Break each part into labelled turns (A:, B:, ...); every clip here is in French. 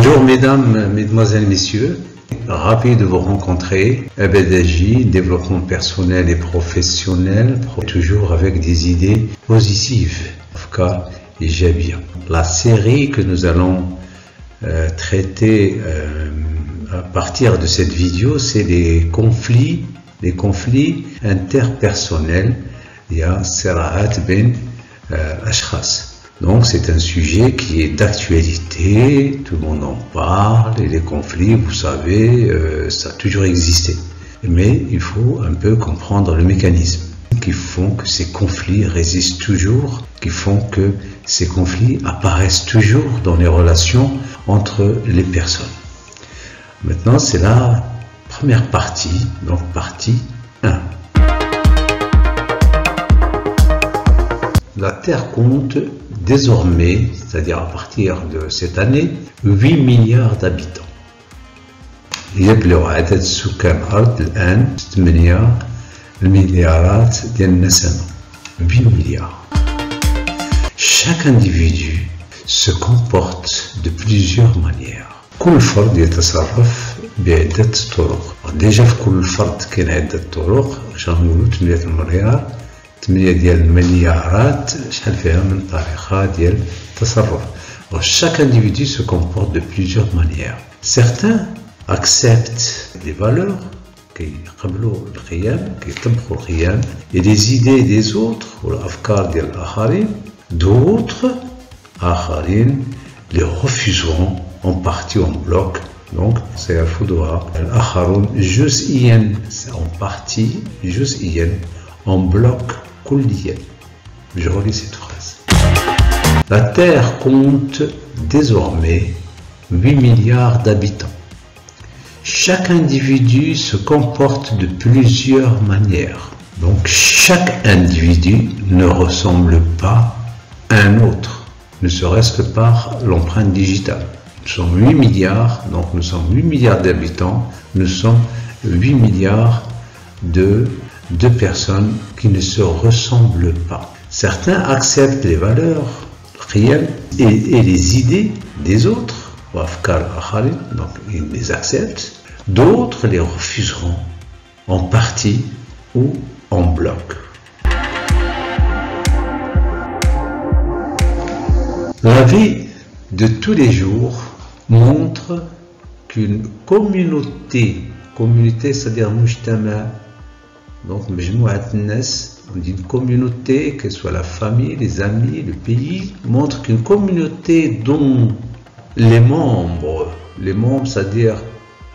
A: Bonjour mesdames, mesdemoiselles, messieurs. Ravi de vous rencontrer. EBDJ, développement personnel et professionnel, toujours avec des idées positives. Afkar Ijabia. La série que nous allons traiter à partir de cette vidéo, c'est les conflits interpersonnels. Il y a Serahat ben Ashkhas. Donc c'est un sujet qui est d'actualité, tout le monde en parle, et les conflits, vous savez, ça a toujours existé. Mais il faut un peu comprendre le mécanisme qui font que ces conflits résistent toujours, qui font que ces conflits apparaissent toujours dans les relations entre les personnes. Maintenant, c'est la première partie, donc partie 1. La Terre compte désormais, c'est-à-dire à partir de cette année, 8 milliards d'habitants. يبلغ عدد سكان الأرض الآن 8 مليارات ديال النسمة. 8 milliards. Chaque individu se comporte de plusieurs manières. كل فرد يتصرف بعدة طرق. Déjà في كل فرد كاين عدة طرق، باش نقولوا 8 مليار. 8 ديال المليارات شحال فيها من طريقة ديال التصرف. Chaque individu se comporte de plusieurs manières. Certains acceptent des valeurs كيقبلوا القيم كيطبقوا القيم et les idées des autres والأفكار ديال الآخرين. D'autres آخرين les refuseront en partie en bloc. Donc سيرفضها الآخرون جزئيا en partie جزئيا en bloc كليا. Je relis cette phrase. La Terre compte désormais 8 milliards d'habitants. Chaque individu se comporte de plusieurs manières. Donc chaque individu ne ressemble pas à un autre, ne serait-ce que par l'empreinte digitale. Nous sommes 8 milliards, donc nous sommes 8 milliards d'habitants, nous sommes 8 milliards de personnes qui ne se ressemblent pas. Certains acceptent les valeurs et les idées des autres, donc ils les acceptent. D'autres les refuseront en partie ou en bloc. La vie de tous les jours montre qu'une communauté, c'est-à-dire mujtama, donc مجموعة الناس, on dit une communauté, que ce soit la famille, les amis, le pays, montre qu'une communauté dont les membres, c'est-à-dire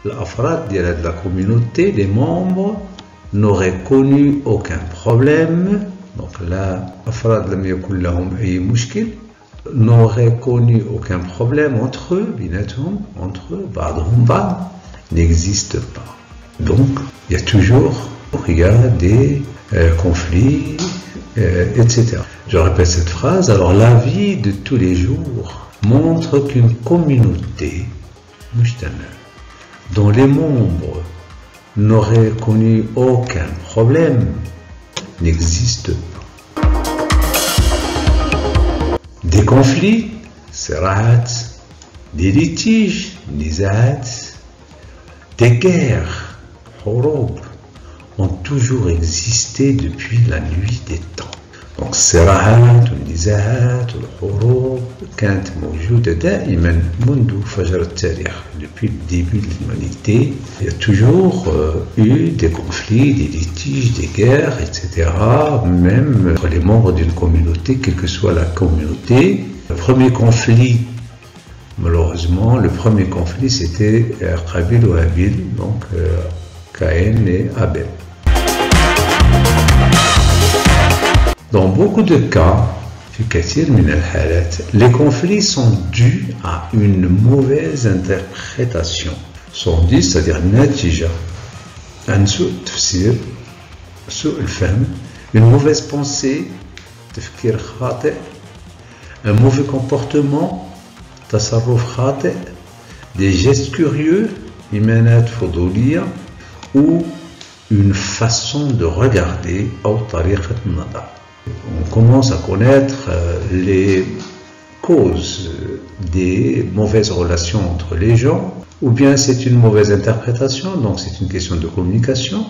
A: l'afrad de la communauté, les membres n'auraient connu aucun problème. Donc là, afrad lam yakun lahum ay mushkil, n'auraient connu aucun problème entre eux, entre eux, ba'dhum ba'd, n'existe pas. Donc il y a des conflits, etc. Je répète cette phrase. Alors la vie de tous les jours montre qu'une communauté dont les membres n'auraient connu aucun problème n'existe pas. Des conflits, siraat, des litiges, nizaat, des guerres, horob, ont toujours existé depuis la nuit des temps. Donc الصراعات والنزاعات والحروب كانت موجودة دائما منذ فجر التاريخ. Depuis le début de l'humanité, il y a toujours eu des conflits, des litiges, des guerres, etc. Même entre les membres d'une communauté, quelle que soit la communauté. Le premier conflit, malheureusement, c'était Qabil ou Habil, donc Caïn et Abel. Dans beaucoup de cas, les conflits sont dus à une mauvaise interprétation. Sont dits, c'est-à-dire natija, un une mauvaise pensée, un mauvais comportement, des gestes curieux, ou une façon de regarder, on commence à connaître les causes des mauvaises relations entre les gens, ou bien c'est une mauvaise interprétation, donc c'est une question de communication.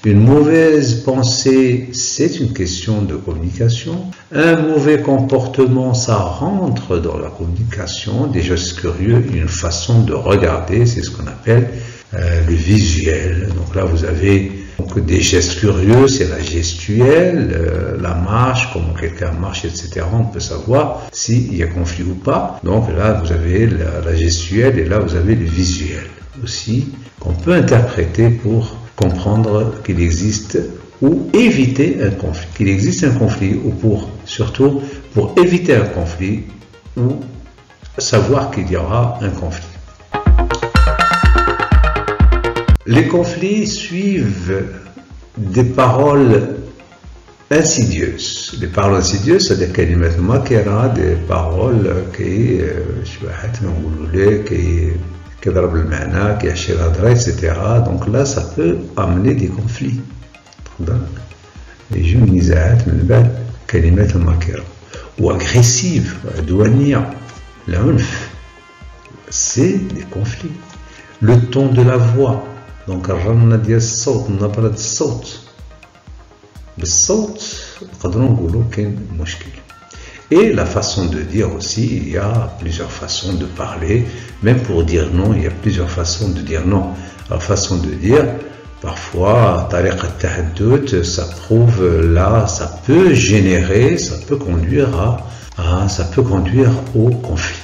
A: Une mauvaise pensée, c'est une question de communication. Un mauvais comportement, ça rentre dans la communication. Des gestes curieux, une façon de regarder, c'est ce qu'on appelle le visuel. Donc là, vous avez donc, des gestes curieux, c'est la gestuelle, la marche, comment quelqu'un marche, etc. On peut savoir s'il y a conflit ou pas. Donc là, vous avez la gestuelle et là, vous avez le visuel aussi, qu'on peut interpréter pour comprendre qu'il existe ou éviter un conflit, qu'il existe un conflit ou surtout pour éviter un conflit ou savoir qu'il y aura un conflit. Les conflits suivent des paroles insidieuses. Les paroles insidieuses, c'est des kalimat makira, des paroles qui كضرب المعنى كيعشي الهضره etc. Donc là ça peut amener des conflits. يجيو نزاعات من بعد كلمات الماكره واغريسيف عدوانيه العنف. C'est des conflits. Le ton de la voix, donc الرنه ديال الصوت، نبره الصوت، بالصوت نقدروا نقولوا كاين مشكل. Et la façon de dire aussi, il y a plusieurs façons de parler. Même pour dire non, il y a plusieurs façons de dire non. La façon de dire, parfois, tariq al-tahaddout, ça prouve là, ça peut générer, ça peut conduire au conflit.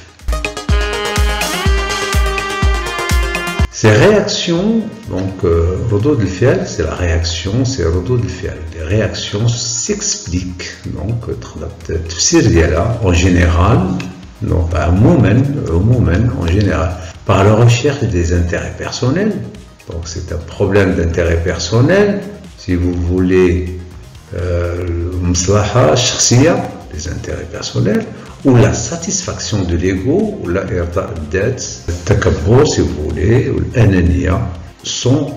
A: Ces réactions, donc Rodod al-Fial, c'est la réaction, c'est Rodod al-Fial. Les réactions s'expliquent, donc en général, non pas un moment en général, par la recherche des intérêts personnels. Donc c'est un problème d'intérêt personnel, si vous voulez, maslaha shakhsiya, les intérêts personnels, ou la satisfaction de l'ego, ou la irta' ad-dat, le takabbur si vous voulez, ou l'anania, sont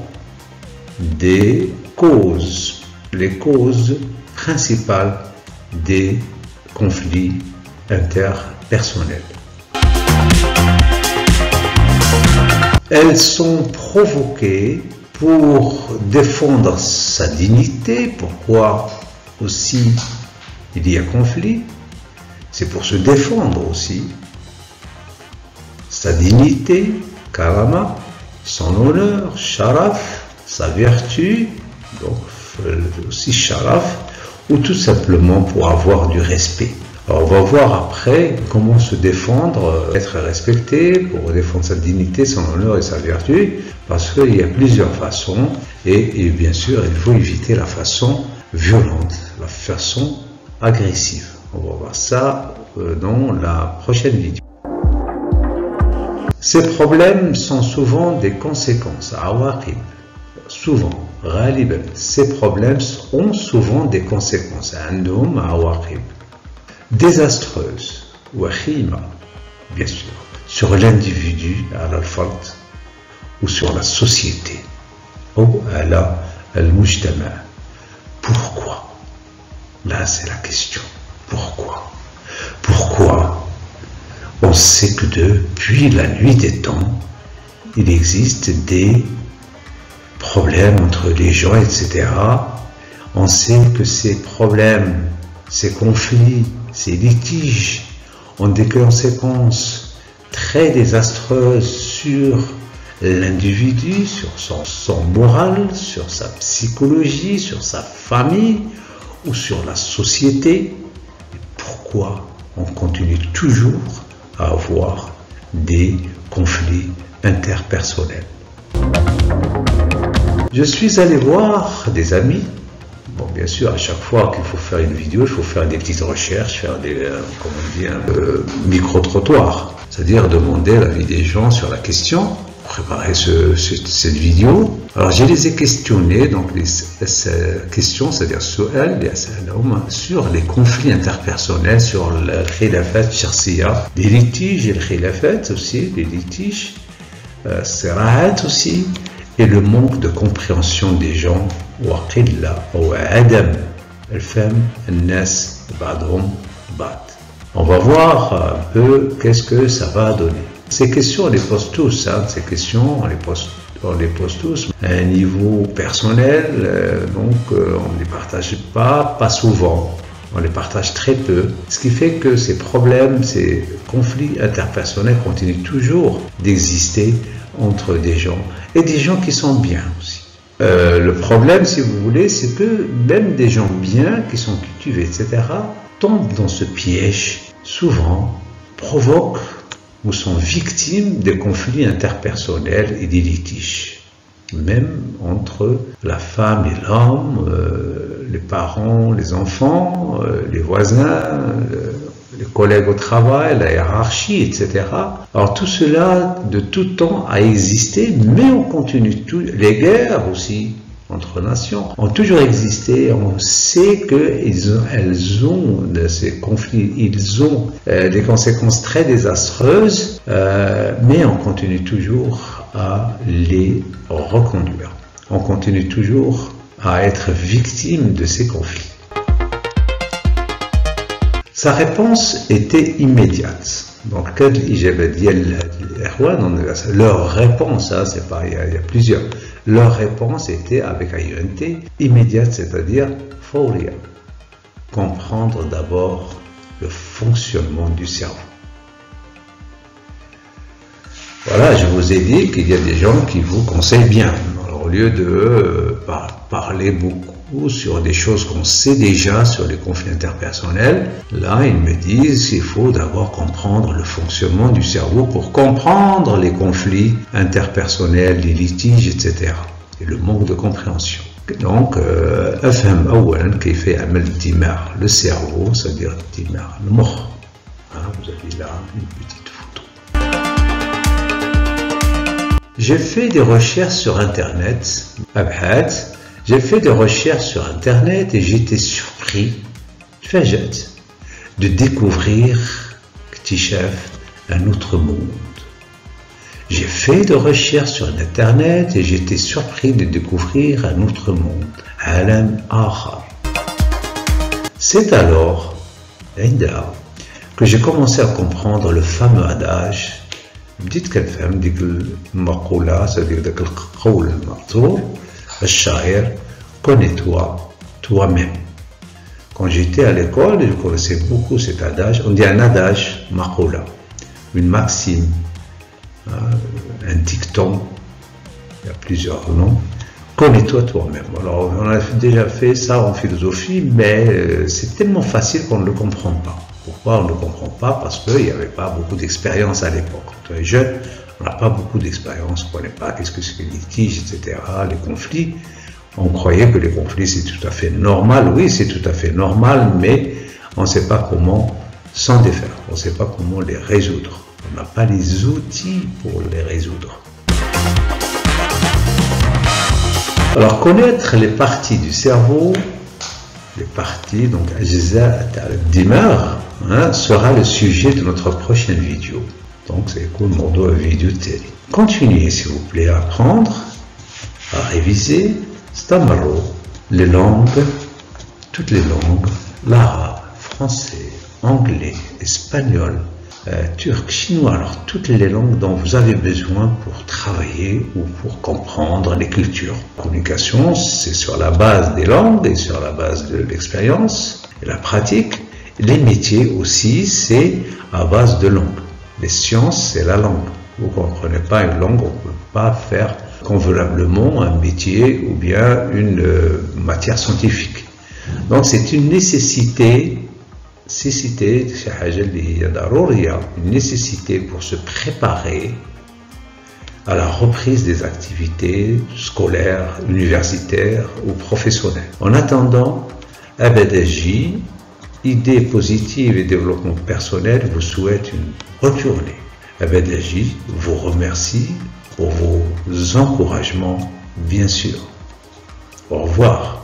A: des causes, les causes principales des conflits interpersonnels. Elles sont provoquées pour défendre sa dignité. Pourquoi aussi il y a conflit? C'est pour se défendre aussi. Sa dignité, karama, son honneur, sharaf, sa vertu, donc aussi sharaf, ou tout simplement pour avoir du respect. Alors on va voir après comment se défendre, être respecté, pour défendre sa dignité, son honneur et sa vertu, parce qu'il y a plusieurs façons, et bien sûr il faut éviter la façon violente, la façon agressive. On va voir ça dans la prochaine vidéo. Ces problèmes sont souvent des conséquences, awaqib. Souvent, غالبا, ces problèmes ont souvent des conséquences, عندهم عواقب désastreuses, وخيمة, bien sûr, sur l'individu, على الفرد, ou sur la société, ou على المجتمع. Pourquoi? Là, c'est la question. Pourquoi? Pourquoi on sait que depuis la nuit des temps, il existe des problèmes entre les gens, etc. On sait que ces problèmes, ces conflits, ces litiges ont des conséquences très désastreuses sur l'individu, sur son moral, sur sa psychologie, sur sa famille ou sur la société. Pourquoi on continue toujours à avoir des conflits interpersonnels? Je suis allé voir des amis. Bon, bien sûr, à chaque fois qu'il faut faire une vidéo, il faut faire des petites recherches, faire des, comment on dit, micro-trottoirs. C'est-à-dire demander l'avis des gens sur la question, préparer cette vidéo. Alors, je les ai questionnés, donc les questions, c'est-à-dire sur les conflits interpersonnels, sur le khilafat shakhsiya, des litiges et le khilafat aussi, des litiges, sirahat aussi, et le manque de compréhension des gens, وقلة أو عدم الفهم الناس بعضهم بعض. On va voir un peu qu'est-ce que ça va donner. Ces questions, on les pose tous. Ces questions, on les pose tous à un niveau personnel. Donc, on ne les partage pas souvent. On les partage très peu. Ce qui fait que ces problèmes, ces conflits interpersonnels continuent toujours d'exister entre des gens et des gens qui sont bien aussi. Le problème, si vous voulez, c'est que même des gens bien, qui sont cultivés, etc., tombent dans ce piège, souvent provoquent ou sont victimes des conflits interpersonnels et des litiges. Même entre la femme et l'homme, les parents, les enfants, les voisins, les collègues au travail, la hiérarchie, etc. Alors tout cela, de tout temps, a existé, mais on continue tout. Les guerres aussi, entre nations, ont toujours existé. On sait qu'elles ont, ces conflits, ils ont des conséquences très désastreuses, mais on continue toujours à les reconduire. On continue toujours à être victime de ces conflits. Sa réponse était immédiate. Donc, leur réponse, c'est pas, il y a plusieurs. Leur réponse était avec IENT, immédiate, c'est-à-dire fawriya. Comprendre d'abord le fonctionnement du cerveau. Voilà, je vous ai dit qu'il y a des gens qui vous conseillent bien. Alors, au lieu de parler beaucoup sur des choses qu'on sait déjà sur les conflits interpersonnels, là, ils me disent qu'il faut d'abord comprendre le fonctionnement du cerveau pour comprendre les conflits interpersonnels, les litiges, etc. Et le manque de compréhension. Donc, أفهم أولاً كيف يعمل الدماغ, le cerveau, c'est-à-dire الدماغ, le مخ. Vous avez là une petite photo. J'ai fait des recherches sur Internet, j'ai fait des recherches sur Internet et j'étais surpris, de découvrir un autre monde. J'ai fait des recherches sur Internet et j'étais surpris de découvrir un autre monde, Alam Akhar. C'est alors, que j'ai commencé à comprendre le fameux adage. بديت كنفهم ديك المقولة c'est-à-dire داك القول المأثور الشاعر connais-toi toi-même. Quand j'étais à l'école, je connaissais beaucoup cet adage. On dit un adage, maqoula, une maxime, un dicton, il y a plusieurs noms. Connais-toi toi-même. Alors, on a déjà fait ça en philosophie, mais c'est tellement facile qu'on ne le comprend pas. Pourquoi on ne le comprend pas? Parce qu'il n'y avait pas beaucoup d'expérience à l'époque. Quand on est jeune, on n'a pas beaucoup d'expérience, on ne connaît pas qu'est-ce que c'est que les litiges, etc., les conflits. On croyait que les conflits, c'est tout à fait normal. Oui, c'est tout à fait normal, mais on ne sait pas comment s'en défaire. On ne sait pas comment les résoudre. On n'a pas les outils pour les résoudre. Alors, connaître les parties du cerveau, les parties, donc sera le sujet de notre prochaine vidéo. Donc, c'est cool, mon vidéo télé. Continuez, s'il vous plaît, à apprendre, à réviser. Les langues, toutes les langues, l'arabe, français, anglais, espagnol, turc, chinois, alors toutes les langues dont vous avez besoin pour travailler ou pour comprendre les cultures. La communication, c'est sur la base des langues et sur la base de l'expérience et la pratique. Les métiers aussi, c'est à base de langue. Les sciences, c'est la langue. Vous ne comprenez pas une langue, on ne peut pas faire convenablement un métier ou bien une matière scientifique. Donc c'est une nécessité, une nécessité pour se préparer à la reprise des activités scolaires, universitaires ou professionnelles. En attendant, Abadaji, idées positives et développement personnel vous souhaite une bonne journée. Abadaji vous remercie pour vos encouragements, bien sûr. Au revoir.